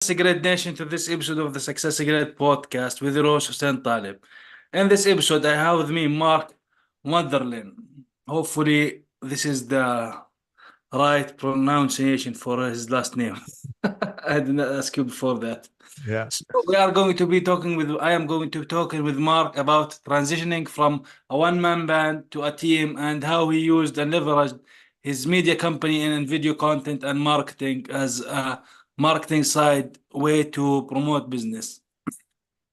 Great Nation to this episode of the Success Great podcast with your host Hussein Talib. In this episode, I have with me Mark Wonderlin. Hopefully, this is the right pronunciation for his last name. I did not ask you before that. Yeah. So we are going to be talking with. I am going to be talking with Mark about transitioning from a one-man band to a team and how he used and leveraged his media company in video content and marketing as a marketing side way to promote business.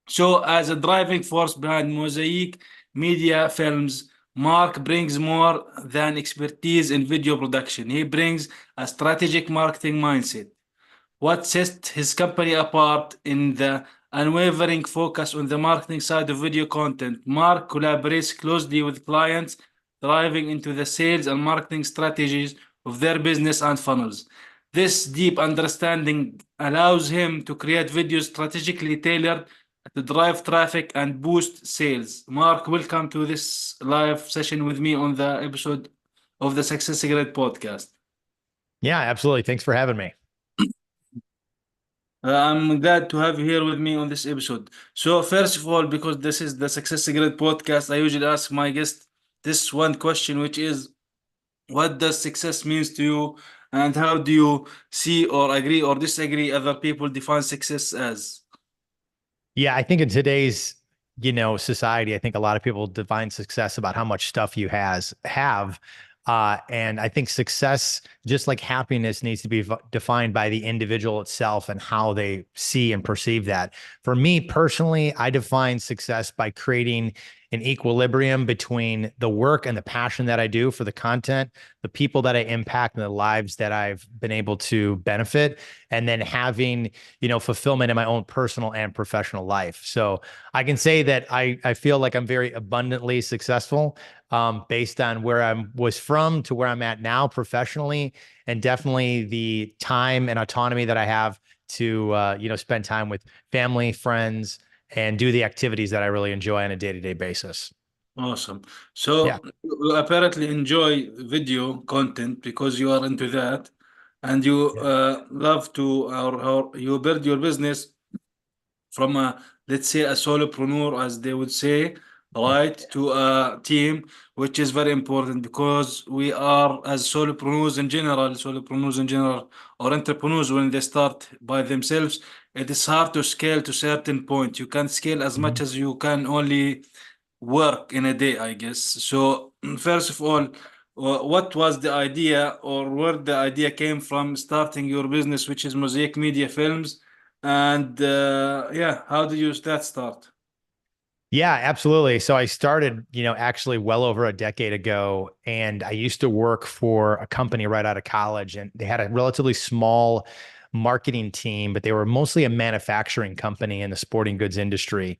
So, as a driving force behind Mosaic Media Films, Mark brings more than expertise in video production. He brings a strategic marketing mindset. What sets his company apart in the unwavering focus on the marketing side of video content. Mark collaborates closely with clients, driving into the sales and marketing strategies of their business and funnels. This deep understanding allows him to create videos strategically tailored to drive traffic and boost sales. Mark, welcome to this live session with me on the episode of the Success Secret podcast. Yeah, absolutely. Thanks for having me. I'm glad to have you here with me on this episode. So, first of all, because this is the Success Secret podcast, I usually ask my guest this one question, which is, what does success means to you, and how do you see or agree or disagree other people define success as? Yeah, I think in today's, society, I think a lot of people define success about how much stuff you have. And I think success, just like happiness, needs to be defined by the individual itself and how they see and perceive that. For me personally, I define success by creating an equilibrium between the work and the passion that I do for the content, the people that I impact, and the lives that I've been able to benefit, and then having, fulfillment in my own personal and professional life. So I can say that I feel like I'm very abundantly successful, based on where I was from to where I'm at now professionally, and definitely the time and autonomy that I have to, spend time with family, friends, and do the activities that I really enjoy on a day-to-day basis. Awesome. Yeah. So, you apparently enjoy video content because you are into that, and you Yeah. love to, or you build your business from a, let's say, a solopreneur, as they would say, Yeah. right, to a team, which is very important because we are, as solopreneurs in general or entrepreneurs, when they start by themselves, it is hard to scale to certain point. You can scale as much Mhm. as you can only work in a day, I guess. So, first of all, what was the idea, or where the idea came from starting your business, which is Mosaic Media Films? And yeah, how did you that start? Yeah, absolutely. So I started, actually well over a decade ago, and I used to work for a company right out of college, and they had a relatively small marketing team, but they were mostly a manufacturing company in the sporting goods industry.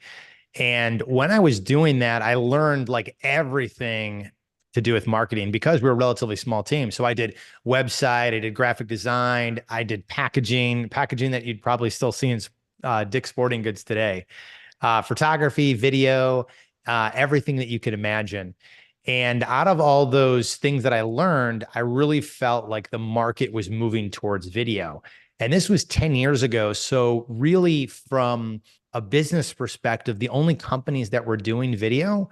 And when I was doing that, I learned like everything to do with marketing because we were a relatively small team. So I did website, I did graphic design, I did packaging that you'd probably still see in Dick's Sporting Goods today, photography, video, everything that you could imagine. And out of all those things that I learned, I really felt like the market was moving towards video. And this was 10 years ago. So, really, from a business perspective, the only companies that were doing video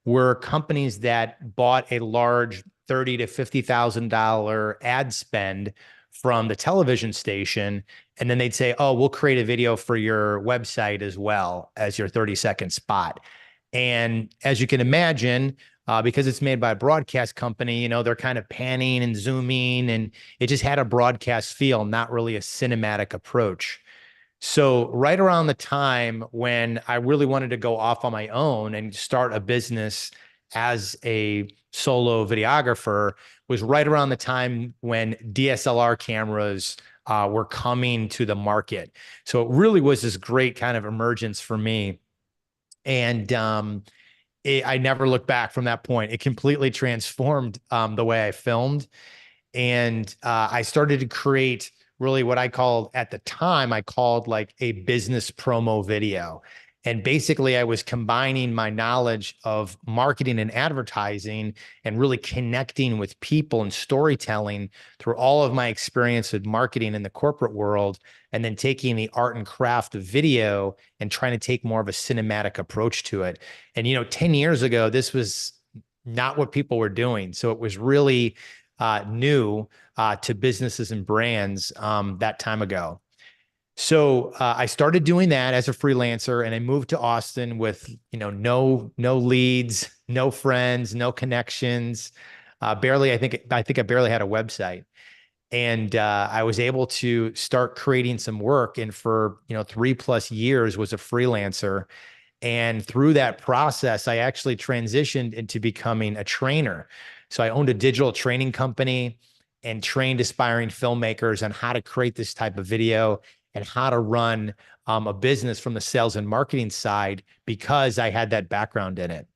were companies that bought a large $30,000 to $50,000 ad spend from the television station, and then they'd say, "Oh, we'll create a video for your website as well as your 30-second spot." And as you can imagine, because it's made by a broadcast company, they're kind of panning and zooming, and it just had a broadcast feel, not really a cinematic approach. So right around the time when I really wanted to go off on my own and start a business as a solo videographer was right around the time when DSLR cameras were coming to the market. So it really was this great kind of emergence for me. And I never looked back from that point. It completely transformed the way I filmed. And I started to create really what I called at the time, I called like a business promo video. And basically, I was combining my knowledge of marketing and advertising and really connecting with people and storytelling through all of my experience with marketing in the corporate world, and then taking the art and craft of video and trying to take more of a cinematic approach to it. And, 10 years ago, this was not what people were doing. So it was really new to businesses and brands that time ago. So I started doing that as a freelancer, and I moved to Austin with no leads, no friends, no connections, barely. I think I barely had a website, and I was able to start creating some work. And for 3+ years was a freelancer, and through that process, I actually transitioned into becoming a trainer. So I owned a digital training company and trained aspiring filmmakers on how to create this type of video and how to run a business from the sales and marketing side, because I had that background in it.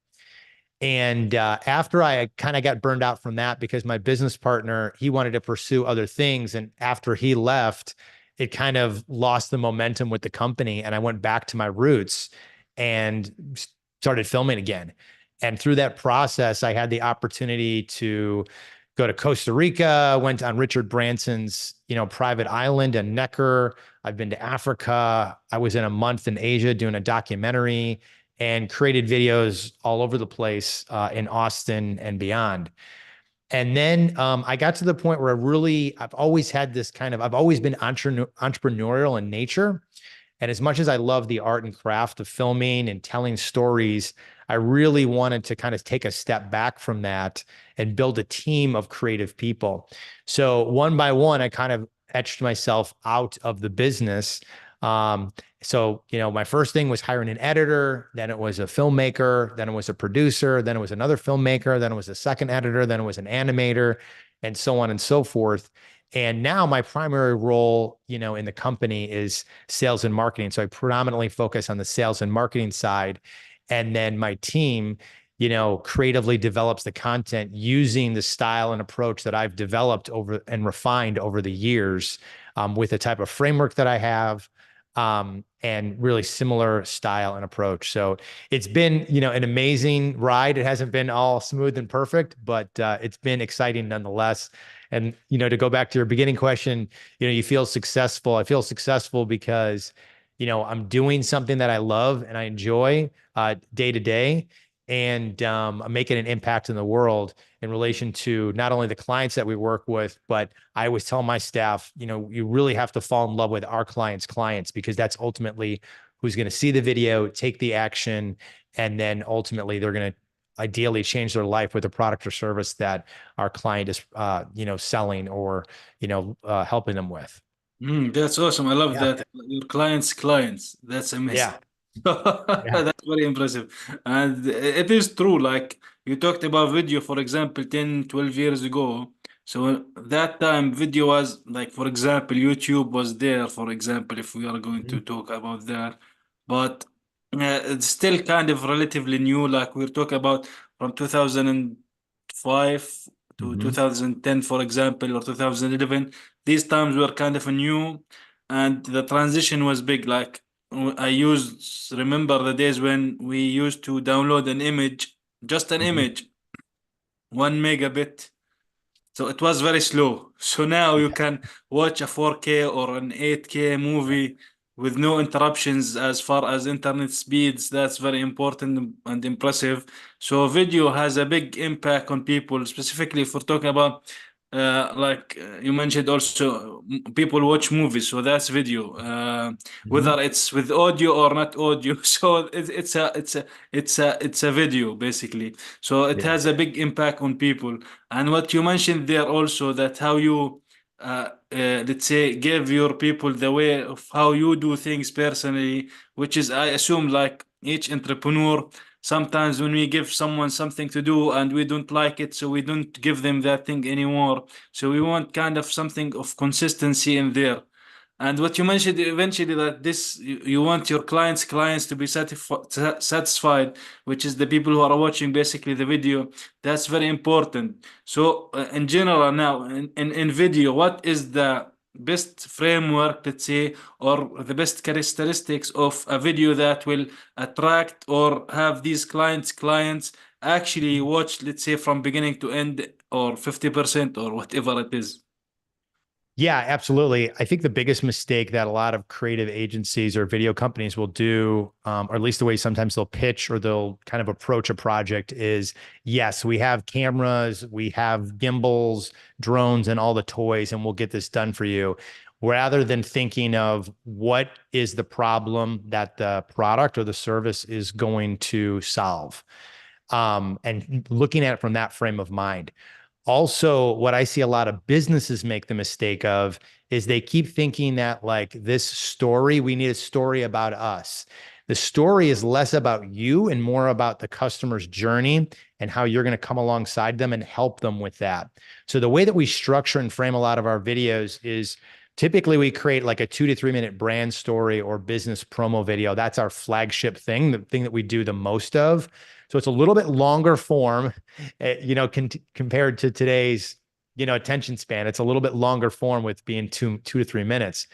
And after I kind of got burned out from that, because my business partner, he wanted to pursue other things. And after he left, it kind of lost the momentum with the company. And I went back to my roots and started filming again. And through that process, I had the opportunity to go to Costa Rica, went on Richard Branson's, private island and Necker. I've been to Africa. I was in a month in Asia doing a documentary, and created videos all over the place in Austin and beyond. And then I got to the point where I've always had this I've always been entrepreneurial in nature. And as much as I love the art and craft of filming and telling stories, I really wanted to kind of take a step back from that and build a team of creative people. So one by one, I kind of etched myself out of the business. My first thing was hiring an editor, then it was a filmmaker, then it was a producer, then it was another filmmaker, then it was a second editor, then it was an animator, and so on and so forth. And now my primary role, in the company is sales and marketing. So I predominantly focus on the sales and marketing side. And then my team, creatively develops the content using the style and approach that I've developed over and refined over the years, with the type of framework that I have, and really similar style and approach. So it's been, an amazing ride. It hasn't been all smooth and perfect, but it's been exciting nonetheless. And, to go back to your beginning question, you feel successful. I feel successful because, I'm doing something that I love and I enjoy day to day. And I'm making an impact in the world in relation to not only the clients that we work with, but I always tell my staff, you really have to fall in love with our clients, because that's ultimately who's going to see the video, take the action, and then ultimately they're going to ideally change their life with a product or service that our client is, selling or, helping them with. That's awesome. I love Yeah. that. Your clients. That's amazing. Yeah. Yeah. That's very impressive. And it is true. Like you talked about video, for example, 10, 12 years ago. So that time video was like, for example, YouTube was there, for example, if we are going to Mhm. talk about that. But it's still kind of relatively new. Like we're talking about from 2005 to Mhm. 2010, for example, or 2011. These times were kind of new, and the transition was big. Like remember the days when we used to download an image, just an Mhm. image, 1 megabit, so it was very slow. So now you Yeah. can watch a 4K or an 8K movie with no interruptions as far as internet speeds. That's very important and impressive. So video has a big impact on people, specifically if we're talking about you mentioned also people watch movies, so that's video. Mhm. Whether it's with audio or not audio, so it's a video basically. So it Yeah. has a big impact on people. And what you mentioned there also, that how you, let's say, give your people the way of how you do things personally, which is, I assume, like each entrepreneur, sometimes when we give someone something to do and we don't like it, so we don't give them that thing anymore. So we want kind of something of consistency in there. And what you mentioned eventually, that this you want your clients to be satisfied, which is the people who are watching basically the video. That's very important. So in general now in video, what is the best framework, let's say, or the best characteristics of a video that will attract or have these clients actually watch, let's say, from beginning to end, or 50% or whatever it is? Yeah, absolutely. I think the biggest mistake that a lot of creative agencies or video companies will do, or at least the way sometimes they'll pitch or they'll kind of approach a project is, yes, we have cameras, we have gimbals, drones, and all the toys, and we'll get this done for you. Rather than thinking of what is the problem that the product or the service is going to solve, and looking at it from that frame of mind. Also, what I see a lot of businesses make the mistake of is they keep thinking that, like, this story, we need a story about us. The story is less about you and more about the customer's journey and how you're going to come alongside them and help them with that. So the way that we structure and frame a lot of our videos is typically we create like a 2 to 3 minute brand story or business promo video. That's our flagship thing, the thing that we do the most of. So it's a little bit longer form, compared to today's, attention span. It's a little bit longer form with being 2 to 3 minutes.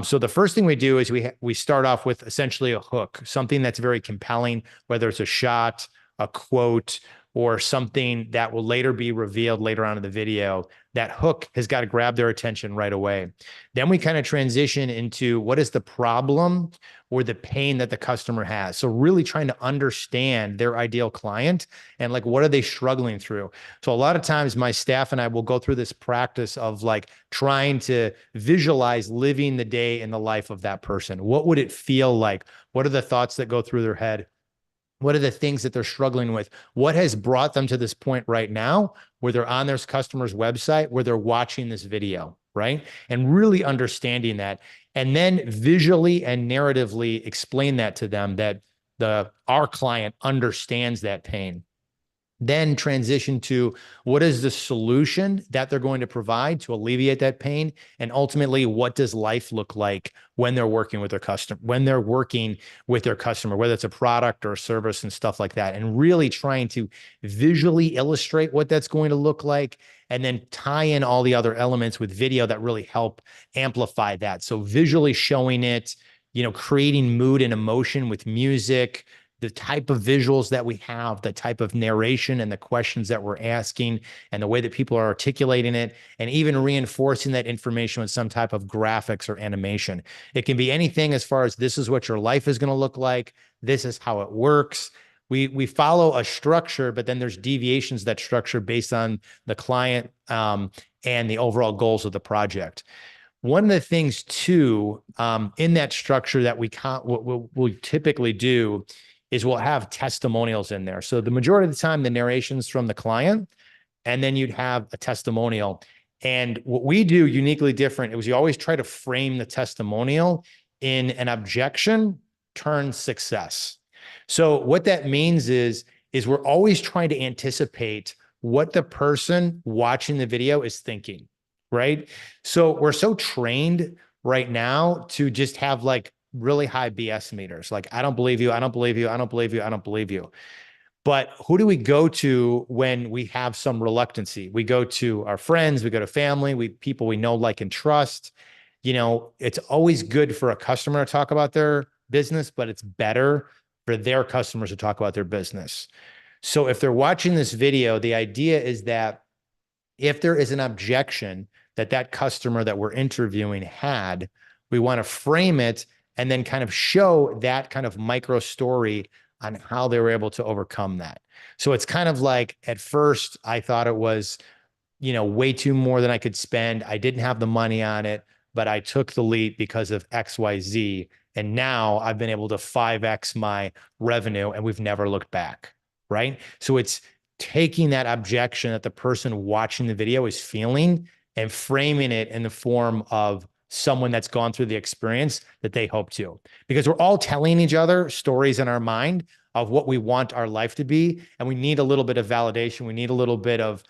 So the first thing we do is we start off with essentially a hook, something that's very compelling, whether it's a shot, a quote, or something that will later be revealed later on in the video. That hook has got to grab their attention right away. Then we kind of transition into what is the problem or the pain that the customer has. So really trying to understand their ideal client and, like, what are they struggling through? So a lot of times my staff and I will go through this practice of, like, trying to visualize living the day in the life of that person. What would it feel like? What are the thoughts that go through their head? What are the things that they're struggling with? What has brought them to this point right now where they're on their customer's website, where they're watching this video, right? And really understanding that. And then visually and narratively explain that to them, that our client understands that pain. Then transition to what is the solution that they're going to provide to alleviate that pain, and ultimately, what does life look like when they're working with their customer, whether it's a product or a service and stuff like that, and really trying to visually illustrate what that's going to look like, and then tie in all the other elements with video that really help amplify that. So visually showing it, creating mood and emotion with music, the type of visuals that we have, the type of narration and the questions that we're asking, and the way that people are articulating it, and even reinforcing that information with some type of graphics or animation. It can be anything as far as, this is what your life is going to look like. This is how it works. We follow a structure, but then there's deviations of that structure based on the client, and the overall goals of the project. One of the things too, in that structure that what we'll typically do is we'll have testimonials in there. So the majority of the time, the narration's from the client, and then you'd have a testimonial. And what we do uniquely different is you always try to frame the testimonial in an objection turn success. So what that means is we're always trying to anticipate what the person watching the video is thinking, right? So we're so trained right now to just have, like, really high BS meters. Like, I don't believe you. I don't believe you. I don't believe you. I don't believe you. But who do we go to when we have some reluctancy? We go to our friends, we go to family, people we know, like, and trust. It's always good for a customer to talk about their business, but it's better for their customers to talk about their business. So if they're watching this video, the idea is that if there is an objection that customer that we're interviewing had, we want to frame it and then kind of show that kind of micro story on how they were able to overcome that. So it's kind of like, at first, I thought it was, way too more than I could spend. I didn't have the money on it, but I took the leap because of XYZ. And now I've been able to 5X my revenue, and we've never looked back, right? So it's taking that objection that the person watching the video is feeling and framing it in the form of someone that's gone through the experience that they hope to. Because we're all telling each other stories in our mind of what we want our life to be, and we need a little bit of validation. We need a little bit of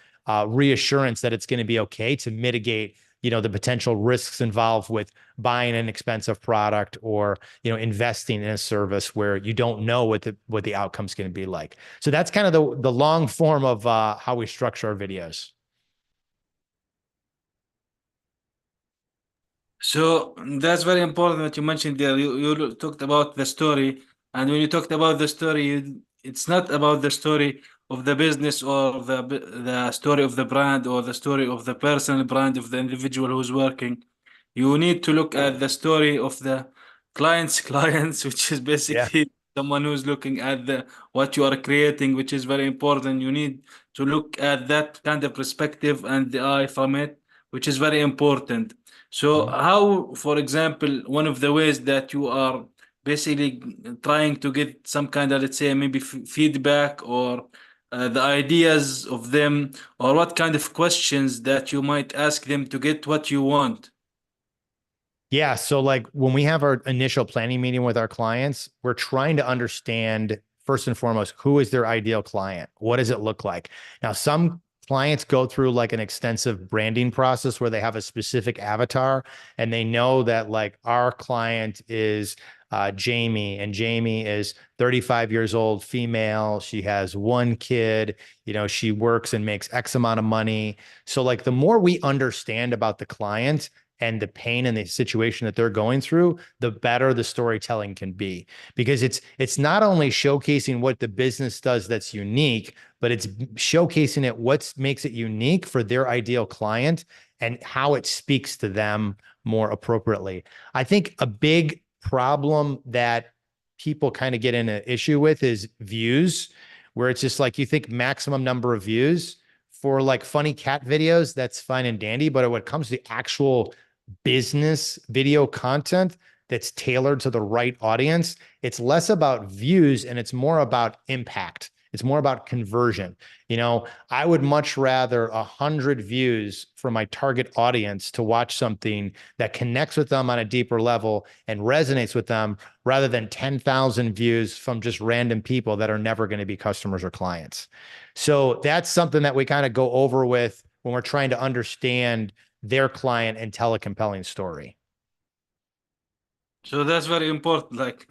reassurance that it's going to be okay, to mitigate, the potential risks involved with buying an expensive product, or, investing in a service where you don't know what the outcome's going to be like. So that's kind of the long form of how we structure our videos. So that's very important that you mentioned there. You talked about the story, and when you talked about the story, it's not about the story of the business or the story of the brand or the story of the personal brand of the individual who's working. You need to look at the story of the client's clients, which is Yeah. basically someone who's looking at the what you are creating, which is very important. You need to look at that kind of perspective and the eye from it, which is very important. So, Mhm. how, for example, one of the ways that you are basically trying to get some kind of, let's say, maybe feedback or the ideas of them, or what kind of questions that you might ask them to get what you want? Yeah. So, like when we have our initial planning meeting with our clients, we're trying to understand first and foremost who is their ideal client? What does it look like? Now, some clients go through like an extensive branding process where they have a specific avatar and they know that like our client is Jamie, and Jamie is 35 years old, female. She has one kid, she works and makes X amount of money. So, like, the more we understand about the client, and the pain and the situation that they're going through, the better the storytelling can be. Because it's not only showcasing what the business does that's unique, but it's showcasing it what makes it unique for their ideal client and how it speaks to them more appropriately. I think a big problem that people kind of get in an issue with is views, where it's just like you think maximum number of views for like funny cat videos, that's fine and dandy. But when it comes to actual business video content that's tailored to the right audience, it's less about views and it's more about impact. It's more about conversion. I would much rather 100 views for my target audience to watch something that connects with them on a deeper level and resonates with them rather than 10,000 views from just random people that are never going to be customers or clients. So that's something that we kind of go over with when we're trying to understand their client and tell a compelling story. So that's very important. Like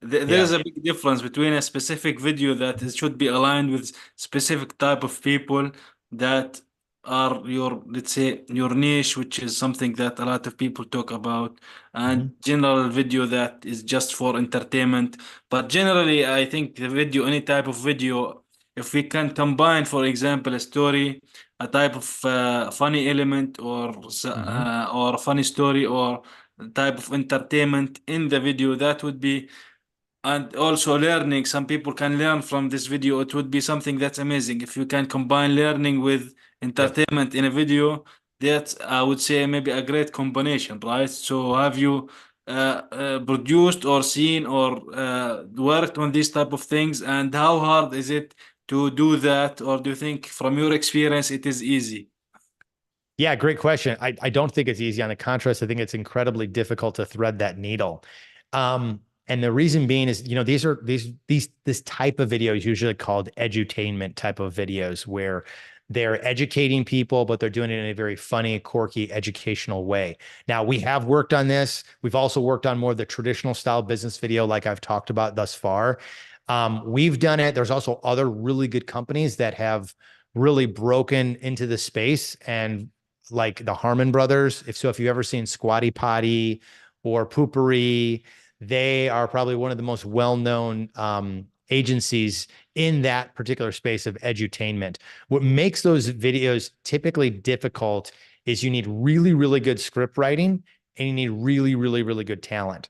there Yeah. is a big difference between a specific video that should be aligned with specific type of people that are your, let's say, your niche, which is something that a lot of people talk about, Mhm. and general video that is just for entertainment. But generally, I think the video, any type of video, if we can combine, for example, a story, a type of funny element, Mhm. or a funny story, or type of entertainment in the video, that would be, and also learning, some people can learn from this video, it would be something that's amazing if you can combine learning with Yep. entertainment in a video. That's, I would say, maybe a great combination, right? So have you produced or seen or worked on these type of things, and how hard is it to do that, or do you think from your experience it is easy? Yeah, great question. I don't think it's easy. On the contrast, I think it's incredibly difficult to thread that needle. And the reason being is, this type of video is usually called edutainment type of videos where they're educating people, but they're doing it in a very funny, quirky, educational way. Now, we have worked on this. We've also worked on more of the traditional style business video, like I've talked about thus far. We've done it. There's also other really good companies that have really broken into the space, and like the Harmon brothers. If you've ever seen Squatty Potty or Poopery, they are probably one of the most well-known agencies in that particular space of edutainment. What makes those videos typically difficult is you need really, really good script writing and you need really, really, really good talent.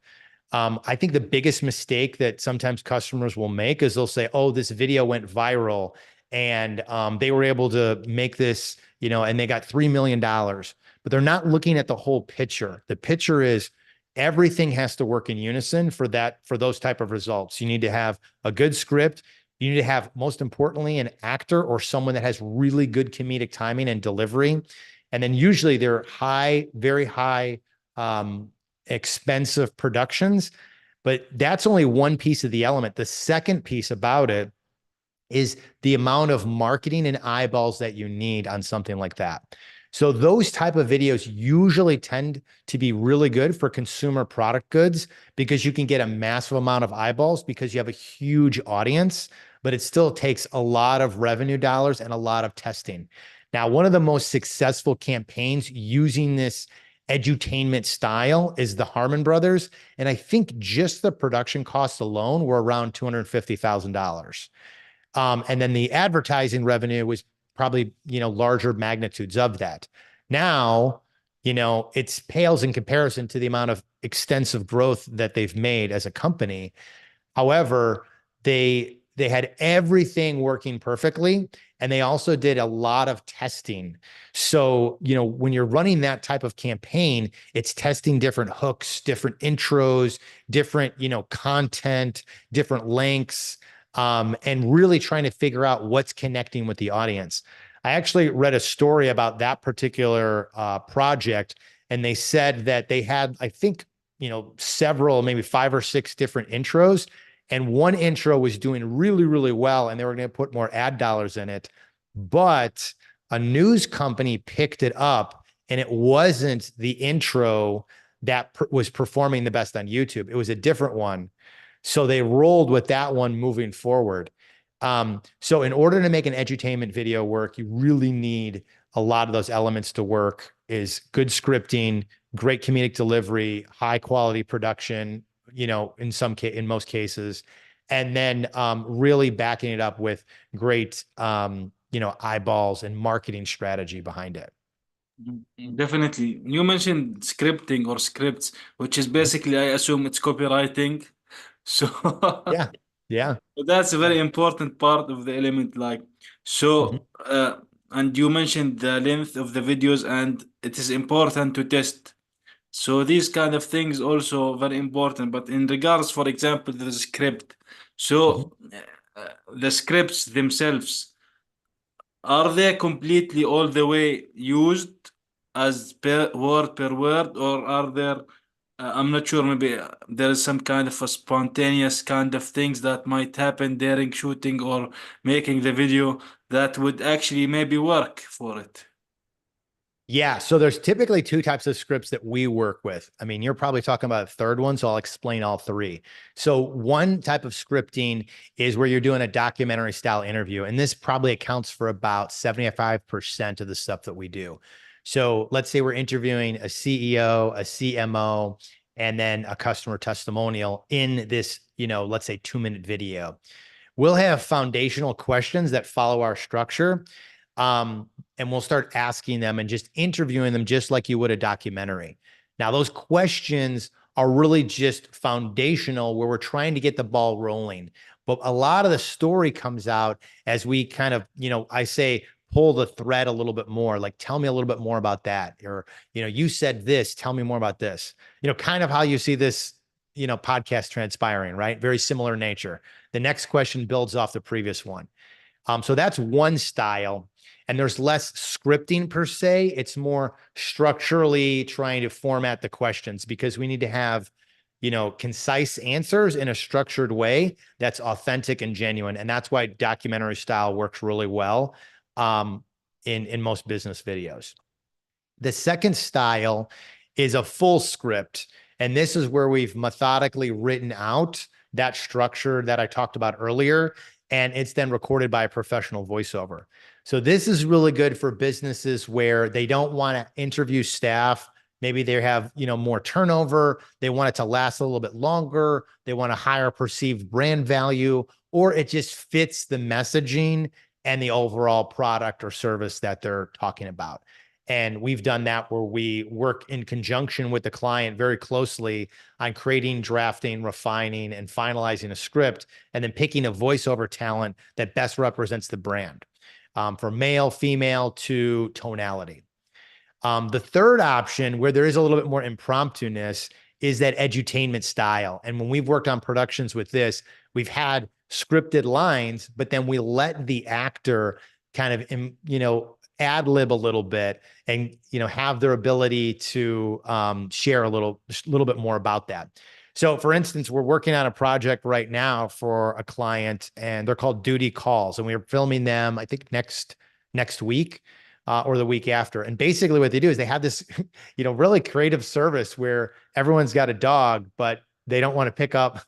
I think the biggest mistake that sometimes customers will make is they'll say, "Oh, this video went viral, and they were able to make this, and they got $3 million." But they're not looking at the whole picture. The picture is everything has to work in unison for those type of results. You need to have a good script. You need to have, most importantly, an actor or someone that has really good comedic timing and delivery. And then usually they're high, very high expensive productions, but that's only one piece of the element. The second piece about it is the amount of marketing and eyeballs that you need on something like that. So those type of videos usually tend to be really good for consumer product goods because you can get a massive amount of eyeballs because you have a huge audience, but it still takes a lot of revenue dollars and a lot of testing. Now, one of the most successful campaigns using this edutainment style is the Harmon brothers. And I think just the production costs alone were around $250,000. And then the advertising revenue was probably, larger magnitudes of that. Now, it's pales in comparison to the amount of extensive growth that they've made as a company. However, they had everything working perfectly, and they also did a lot of testing. So, when you're running that type of campaign, it's testing different hooks, different intros, different, content, different lengths, and really trying to figure out what's connecting with the audience. I actually read a story about that particular project, and they said that they had, I think, several, maybe 5 or 6 different intros. And one intro was doing really, really well, and they were going to put more ad dollars in it. But a news company picked it up, and it wasn't the intro that was performing the best on YouTube. It was a different one. So they rolled with that one moving forward. So in order to make an edutainment video work, you really need a lot of those elements to work: is good scripting, great comedic delivery, high quality production, in most cases, and then really backing it up with great, eyeballs and marketing strategy behind it. Definitely. You mentioned scripting or scripts, which is basically, I assume it's copywriting. So Yeah. Yeah. that's a very important part of the element. Like, Mhm. so, and you mentioned the length of the videos, and it is important to test. So these kind of things also very important. But in regards, for example, the script. Mhm. So the scripts themselves, are they completely all the way used as per word, or are there? I'm not sure. Maybe there is some kind of a spontaneous kind of things that might happen during shooting or making the video that would actually maybe work for it. Yeah, so there's typically two types of scripts that we work with. I mean, you're probably talking about a third one, so I'll explain all three. So one type of scripting is where you're doing a documentary style interview, and this probably accounts for about 75% of the stuff that we do. So let's say we're interviewing a CEO, a CMO, and then a customer testimonial in this, let's say 2-minute video. We'll have foundational questions that follow our structure. And we'll start asking them and just interviewing them just like you would a documentary. Now, those questions are really just foundational where we're trying to get the ball rolling. But a lot of the story comes out as we kind of, I say, pull the thread a little bit more, like, tell me a little bit more about that. Or, you said this, tell me more about this. Kind of how you see this, podcast transpiring, right? Very similar nature. The next question builds off the previous one. So that's one style. And there's less scripting per se. It's more structurally trying to format the questions because we need to have, concise answers in a structured way that's authentic and genuine. And that's why documentary style works really well in most business videos. The second style is a full script. And this is where we've methodically written out that structure that I talked about earlier, and it's then recorded by a professional voiceover. So this is really good for businesses where they don't want to interview staff. Maybe they have, more turnover. They want it to last a little bit longer. They want a higher perceived brand value, or it just fits the messaging and the overall product or service that they're talking about. And we've done that where we work in conjunction with the client very closely on creating, drafting, refining, and finalizing a script, and then picking a voiceover talent that best represents the brand, from male, female to tonality. The third option, where there is a little bit more impromptu-ness, is that edutainment style. And when we've worked on productions with this, we've had scripted lines, but then we let the actor kind of, ad lib a little bit and, have their ability to share a little bit more about that. So for instance, we're working on a project right now for a client, and they're called Duty Calls, and we're filming them, I think next week. Or the week after. And basically what they do is they have this, really creative service where everyone's got a dog, but they don't want to pick up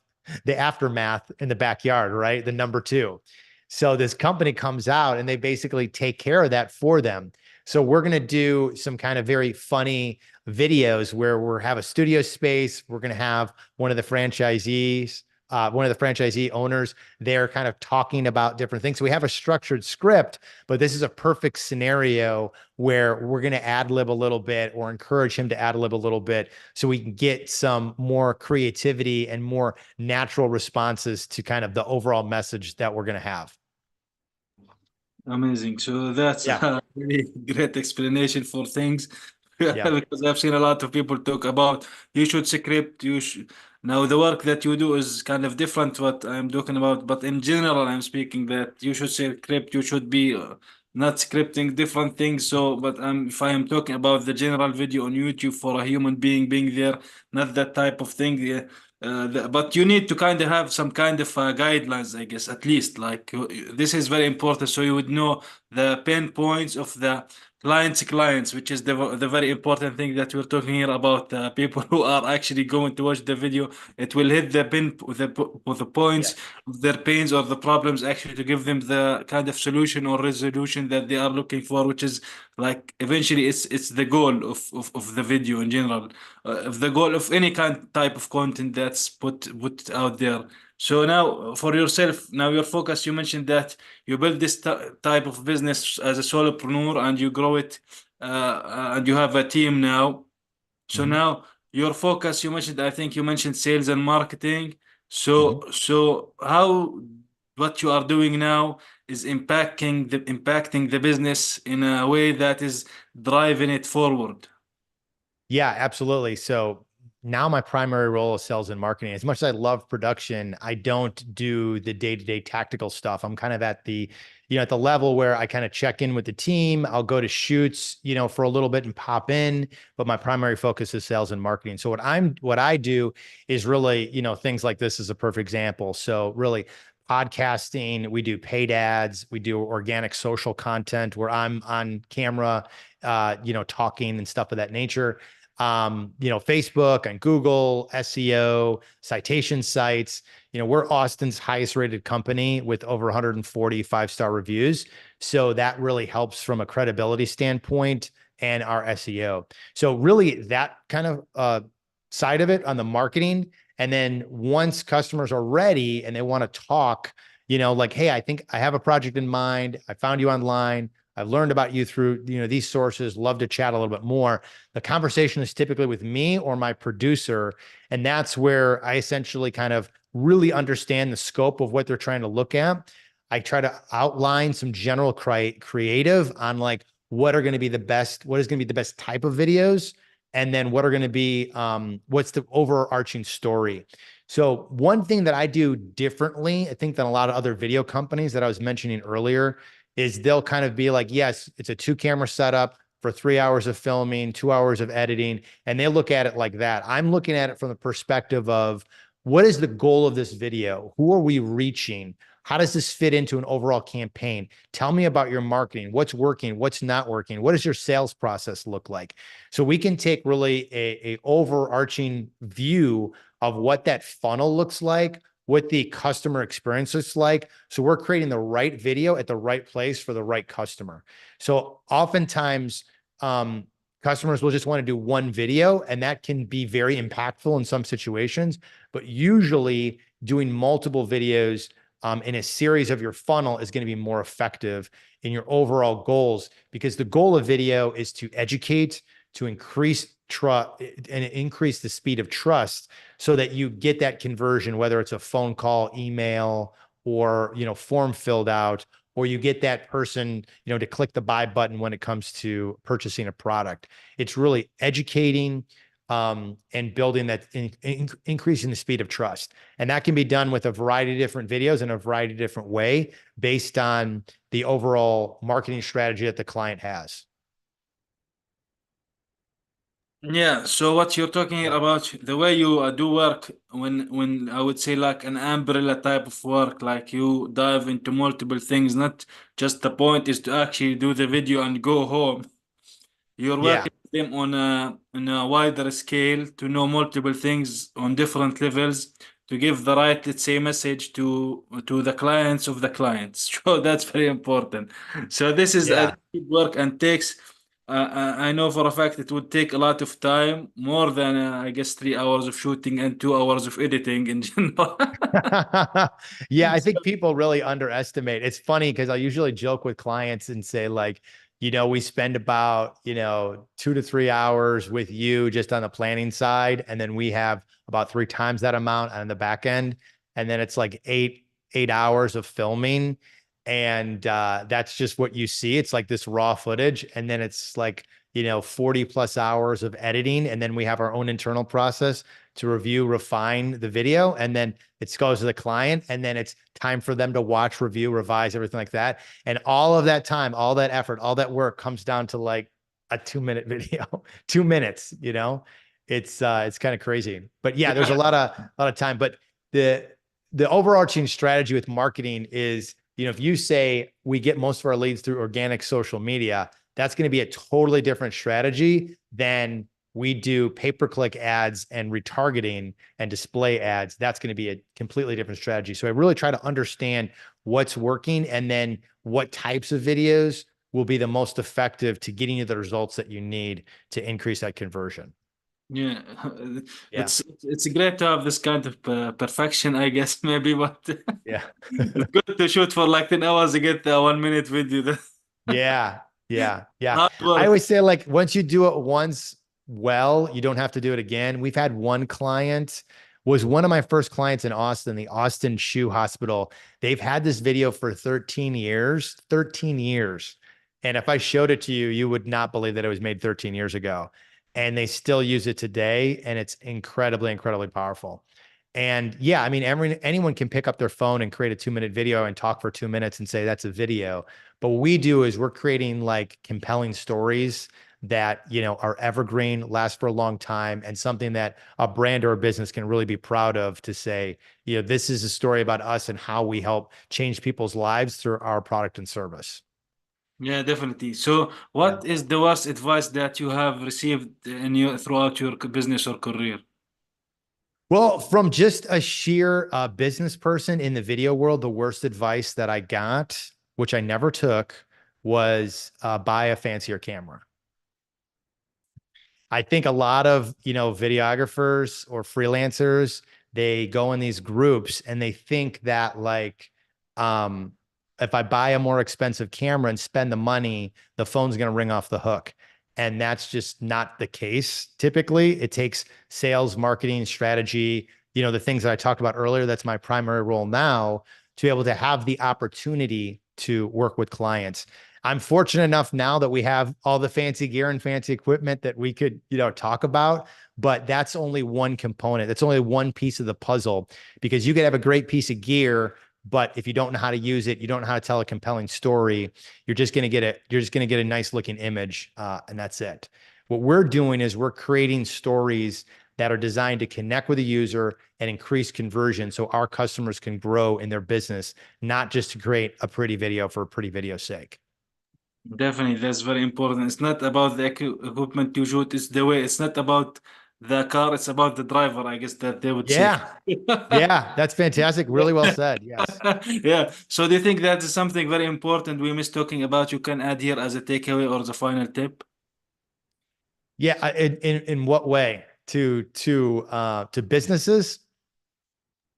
the aftermath in the backyard, right? The number 2. So this company comes out and they basically take care of that for them. So we're going to do some kind of very funny videos where we're have a studio space. We're going to have one of the franchisees, one of the franchisee owners. They're kind of talking about different things. So we have a structured script, but this is a perfect scenario where we're going to ad lib a little bit or encourage him to ad lib a little bit so we can get some more creativity and more natural responses to kind of the overall message that we're going to have. Amazing. So that's Yeah. a really great explanation for things Yeah. because I've seen a lot of people talk about you should script, you should. Now the work that you do is kind of different what I'm talking about, but in general I'm speaking that you should script, you should be not scripting different things. So, but if I am talking about the general video on YouTube for a human being there, not that type of thing. Yeah. But you need to kind of have some kind of guidelines, I guess, at least. Like this is very important, so you would know the pain points of the clients, which is the very important thing that we're talking here about. People who are actually going to watch the video, it will hit the Yeah. points of their pains or the problems, actually, to give them the kind of solution or resolution that they are looking for, which is like eventually it's the goal of the video in general, of the goal of any kind type of content that's put out there. So now for yourself, now your focus, you mentioned that you build this type of business as a solopreneur and you grow it, and you have a team now. So Mhm. now your focus, you mentioned, I think you mentioned sales and marketing. Mhm. So how what you are doing now is impacting the business in a way that is driving it forward. Yeah, absolutely. So now my primary role is sales and marketing. As much as I love production, I don't do the day-to-day tactical stuff. I'm kind of at the, at the level where I kind of check in with the team. I'll go to shoots, for a little bit and pop in, but my primary focus is sales and marketing. So what I do is really, things like this is a perfect example. So really podcasting, we do paid ads, we do organic social content where I'm on camera, talking and stuff of that nature. Facebook and Google, SEO, citation sites. We're Austin's highest rated company with over 140 five-star reviews. So that really helps from a credibility standpoint and our SEO. So really that kind of side of it on the marketing. And then once customers are ready and they want to talk, like, hey, I think I have a project in mind. I found you online. I've learned about you through, these sources, love to chat a little bit more. The conversation is typically with me or my producer. And that's where I essentially kind of really understand the scope of what they're trying to look at. I try to outline some general creative on like what are going to be the best, what is going to be the best type of videos, and then what are going to be, what's the overarching story. So one thing that I do differently, I think, than a lot of other video companies that I was mentioning earlier, is they'll kind of be like, yes, it's a 2-camera setup for 3 hours of filming, 2 hours of editing. And they look at it like that. I'm looking at it from the perspective of what is the goal of this video? Who are we reaching? How does this fit into an overall campaign? Tell me about your marketing. What's working? What's not working? What does your sales process look like? So we can take really a overarching view of what that funnel looks like, what the customer experience is like. So we're creating the right video at the right place for the right customer. So oftentimes, customers will just want to do one video, and that can be very impactful in some situations. But usually, doing multiple videos in a series of your funnel is going to be more effective in your overall goals, because the goal of video is to educate, to increase trust and increase the speed of trust so that you get that conversion, whether it's a phone call, email, or, form filled out, or you get that person, to click the buy button when it comes to purchasing a product. It's really educating, and building that, increasing the speed of trust. And that can be done with a variety of different videos in a variety of different way based on the overall marketing strategy that the client has. Yeah, so what you're talking Yeah. about, the way you do work, when I would say like an umbrella type of work, like you dive into multiple things, not just the point is to actually do the video and go home. You're Yeah. working with them on a wider scale to know multiple things on different levels to give the right, let's say, message to the clients of the clients. So that's very important. So this is a Yeah. deep work and takes I know for a fact it would take a lot of time, more than I guess 3 hours of shooting and 2 hours of editing in general. Yeah, I think So, people really underestimate. It's funny because I usually joke with clients and say, like, we spend about, 2 to 3 hours with you just on the planning side. And then we have about three times that amount on the back end. And then it's like eight hours of filming. And that's just what you see. It's like this raw footage. And then it's like, 40 plus hours of editing. And then we have our own internal process to review, refine the video. And then it goes to the client, and then it's time for them to watch, review, revise, everything like that. And all of that time, all that effort, all that work comes down to like a 2 minute video, 2 minutes, it's kind of crazy. But yeah, there's a yeah, lot of time. But the the overarching strategy with marketing is, if you say we get most of our leads through organic social media, that's going to be a totally different strategy than we do pay-per-click ads and retargeting and display ads. That's going to be a completely different strategy. So I really try to understand what's working and then what types of videos will be the most effective to getting you the results that you need to increase that conversion. yeah. Yeah. It's great to have this kind of perfection, I guess, maybe, but Yeah. it's good to shoot for like 10 hours to get a 1 minute video. Yeah. Yeah. Yeah. Hard I work. always say, like, once you do it once well, you don't have to do it again. We've had one client, was one of my first clients in Austin, the Austin Shoe Hospital. They've had this video for 13 years, 13 years. And if I showed it to you, you would not believe that it was made 13 years ago. And they still use it today. And it's incredibly, incredibly powerful. And yeah, I mean, anyone can pick up their phone and create a 2 minute video and talk for 2 minutes and say that's a video. But what we do is we're creating like compelling stories that, are evergreen, last for a long time, and something that a brand or a business can really be proud of to say, this is a story about us and how we help change people's lives through our product and service. Yeah, definitely. So, Yeah. what is the worst advice that you have received in your throughout your business or career? Well, from just a sheer business person in the video world, the worst advice that I got, which I never took, was buy a fancier camera. I think a lot of, videographers or freelancers, they go in these groups and they think that, like, um, if I buy a more expensive camera and spend the money, the phone's going to ring off the hook. And that's just not the case. Typically, it takes sales, marketing, strategy, the things that I talked about earlier. That's my primary role now, to be able to have the opportunity to work with clients. I'm fortunate enough now that we have all the fancy gear and fancy equipment that we could, talk about, but that's only one component. That's only one piece of the puzzle, because you could have a great piece of gear, but if you don't know how to use it, you don't know how to tell a compelling story, you're just going to get a nice looking image, and that's it. What we're doing is we're creating stories that are designed to connect with the user and increase conversion so our customers can grow in their business, not just to create a pretty video for a pretty video's sake. Definitely, that's very important. It's not about the equipment you shoot, it's the way. It's not about the car, it's about the driver, I guess that they would say. Yeah. Yeah. That's fantastic. Really well said. Yes. Yeah. So do you think that is something very important we missed talking about? You can add here as a takeaway or the final tip? Yeah. In what way? To businesses?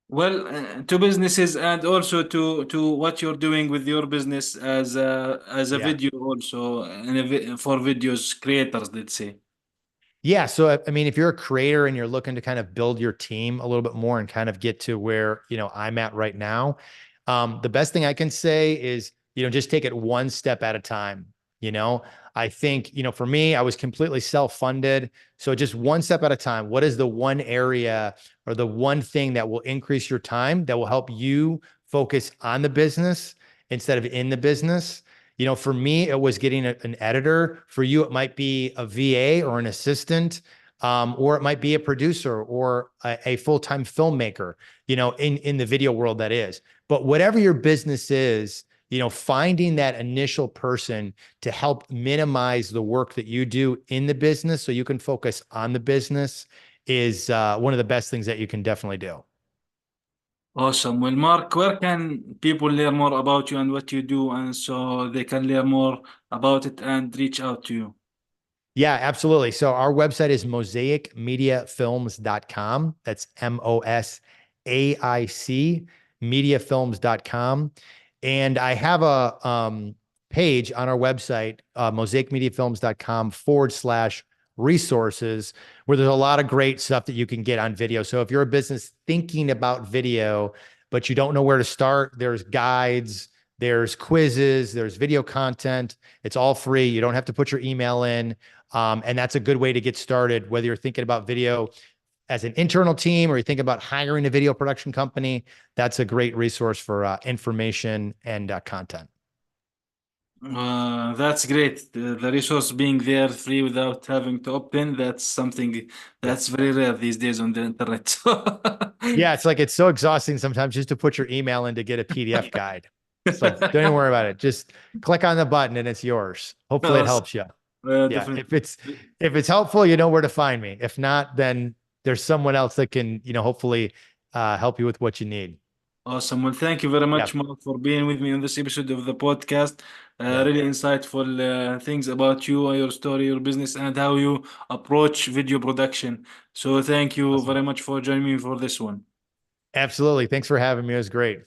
Well, to businesses and also to what you're doing with your business as a Yeah. video also and for videos creators, let's say. Yeah. So, I mean, if you're a creator and you're looking to kind of build your team a little bit more and kind of get to where, I'm at right now, the best thing I can say is, just take it one step at a time. You know, I think, for me, I was completely self-funded. So just one step at a time. What is the one area or the one thing that will increase your time that will help you focus on the business instead of in the business? For me, it was getting an editor. For you, it might be a VA or an assistant, or it might be a producer or a full-time filmmaker, in the video world, that is. But whatever your business is, finding that initial person to help minimize the work that you do in the business so you can focus on the business is one of the best things that you can definitely do. Awesome. Well, Mark, where can people learn more about you and what you do, and so they can learn more about it and reach out to you? Yeah, absolutely. So our website is mosaicmediafilms.com. That's MOSAIC mediafilms.com. And I have a page on our website, mosaicmediafilms.com/resources, where there's a lot of great stuff that you can get on video. So if you're a business thinking about video, but you don't know where to start, there's guides, there's quizzes, there's video content. It's all free. You don't have to put your email in. And that's a good way to get started, whether you're thinking about video as an internal team or you think about hiring a video production company. That's a great resource for information and content. That's great. The resource being there free without having to opt in, that's something Yeah. that's very rare these days on the internet. Yeah. It's like, it's so exhausting sometimes just to put your email in to get a PDF guide. It's like, don't even worry about it. Just click on the button and it's yours. Hopefully it Awesome. helps you. Yeah. Definitely. If it's helpful, you know where to find me. If not, then there's someone else that can, hopefully help you with what you need. Awesome. Well, thank you very Yeah. much, Mark, for being with me on this episode of the podcast. Yeah. Really insightful things about you, your story, your business, and how you approach video production. So, thank you Awesome. very much for joining me for this one. Absolutely. Thanks for having me. It was great.